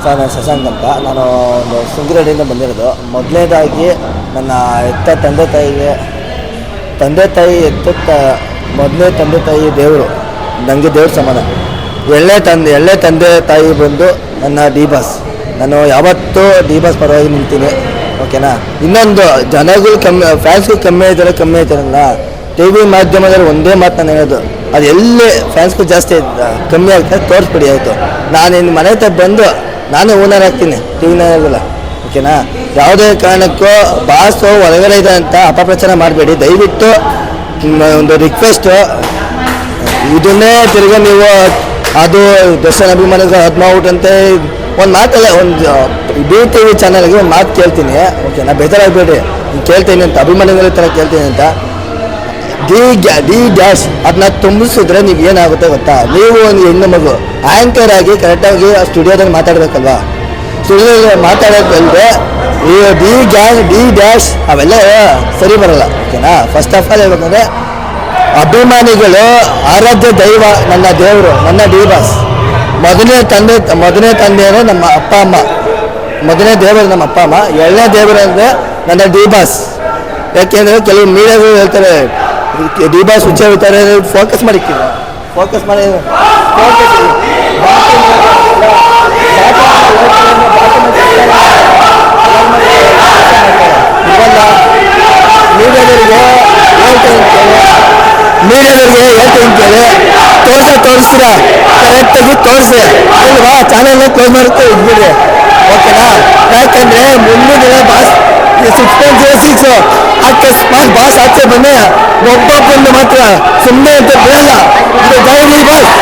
Sir ನಾನು ಶಶಾಂಕ್ ಅಂತ. ನಾನು ಒಂದು ಶೃಂಗೇರಿಯಿಂದ ಬಂದಿರೋದು. ಮೊದಲನೇದಾಗಿ ನನ್ನ ತಂದೆ ತಾಯಿ ಮೊದಲನೇ ತಂದೆ ತಾಯಿ ದೇವರು, ನನಗೆ ದೇವ್ರ ಸಮಾನ. ಎಳ್ಳೆ ತಂದೆ ತಾಯಿ ಬಂದು ನನ್ನ ಡಿ ಬಾಸ್. ನಾನು ಯಾವತ್ತೂ ಡಿ ಬಾಸ್ ಪರವಾಗಿ ನಿಲ್ತೀನಿ, ಓಕೆನಾ. ಇನ್ನೊಂದು ಜನಗಳು ಫ್ಯಾನ್ಸ್ಗಳು ಕಮ್ಮಿ ಆಯ್ತಾರಲ್ಲ, ಟಿ ವಿ ಮಾಧ್ಯಮದಲ್ಲಿ ಒಂದೇ ಮಾತು ನಾನು ಹೇಳೋದು, ಅದು ಎಲ್ಲಿ ಫ್ಯಾನ್ಸ್ಗಳು ಜಾಸ್ತಿ ಕಮ್ಮಿ ಆಗ್ತದೆ ತೋರಿಸ್ಬಿಡಿ ಆಯಿತು. ನಾನು ಇನ್ನು ಮನೆ ಹತ್ರ ಬಂದು ನಾನೇ ಓನರ್ ಆಗ್ತೀನಿ ಟಿ ವಿ ನಗರಲ್ಲ, ಓಕೆನಾ. ಯಾವುದೇ ಕಾರಣಕ್ಕೂ ಬಾಸು ಹೊರಗಡೆ ಇದೆ ಅಂತ ಅಪಪ್ರಚಾರ ಮಾಡಬೇಡಿ ದಯವಿಟ್ಟು. ಒಂದು ರಿಕ್ವೆಸ್ಟು, ಇದನ್ನೇ ತಿರ್ಗಿ ನೀವು ಅದು ದರ್ಶನ್ ಅಭಿಮಾನಿಗಳು ಹದ್ಮಾವುಟ್ ಅಂತ ಒಂದು ಮಾತಲ್ಲ, ಒಂದು BTV ಚಾನಲ್ಗೆ ಒಂದು ಮಾತು ಕೇಳ್ತೀನಿ, ಓಕೆನಾ. ಬೇಜಾರಾಗಬೇಡಿ, ಕೇಳ್ತೀನಿ ಅಂತ ಅಭಿಮಾನಿಗಳ ಥರ ಕೇಳ್ತೀನಿ ಅಂತ. ಡಿ ಡ್ಯಾಶ್ ಅದನ್ನ ತುಂಬಿಸಿದ್ರೆ ನೀವು ಏನಾಗುತ್ತೆ ಗೊತ್ತಾ, ನೀವು ಒಂದು ಹೆಣ್ಣು ಮಗು ಆ್ಯಂಕರ್ ಆಗಿ ಕರೆಕ್ಟಾಗಿ ಸ್ಟುಡಿಯೋದಲ್ಲಿ ಮಾತಾಡಬೇಕಲ್ವಾ. ಸ್ಟುಡಿಯೋದಲ್ಲಿ ಮಾತಾಡೋದಲ್ಲದೆ ಡಿ ಡ್ಯಾಶ್ ಅವೆಲ್ಲ ಸರಿ ಬರೋಲ್ಲ, ಓಕೆನಾ. ಫಸ್ಟ್ ಆಫ್ ಆಲ್ ಹೇಳ್ಬೇಕಂದ್ರೆ ಅಭಿಮಾನಿಗಳು ಆರಾಧ್ಯ ದೈವ, ನನ್ನ ದೇವರು, ನನ್ನ ಡಿ ಬಾಸ್. ಮೊದಲನೇ ತಂದೆ ಅಂದರೆ ನಮ್ಮ ಅಪ್ಪ ಅಮ್ಮ, ಮೊದಲನೇ ದೇವರು ನಮ್ಮ ಅಪ್ಪ ಅಮ್ಮ. ಎರಡನೇ ದೇವರು ಅಂದರೆ ನನ್ನ ಡಿ ಬಾಸ್. ಯಾಕೆಂದರೆ ಕೆಲವು ಮೀಡಿಯಾಗಳು ಹೇಳ್ತಾರೆ ಡಿ ಬಾಸ್ ಹುಚ್ಚ ಹೇಳ್ತಾರೆ, ಫೋಕಸ್ ಮಾಡಿ ಮೀಡಿಯಾದವ್ರಿಗೆ ಹೇಳ್ತೀನಿ ಕೇಳಿ, ತೋರಿಸ್ತೀರಾ ಕರೆಕ್ಟಾಗಿ ತೋರಿಸಿ ಅಲ್ವಾ, ಚಾನಲ್ನ ಕ್ಲೋಸ್ ಮಾಡುತ್ತೆ ಇದ್ಬಿಡಿ, ಓಕೆನಾ. ಯಾಕಂದರೆ ಮುಂದಿನ ದಿನ ಬಾಸ್ 6.06 ಅಕಸ್ಮಾತ್ ಬಾಸ್ ಆಚೆ ಬಂದರೆ ಒಬ್ಬೊಬ್ಬರನ್ನು ಮಾತ್ರ ಸುಮ್ಮನೆ ಅಂತ ಬಿಡಲ್ಲ. ಇದು ಜೈ ಡಿ ಬಾಸ್.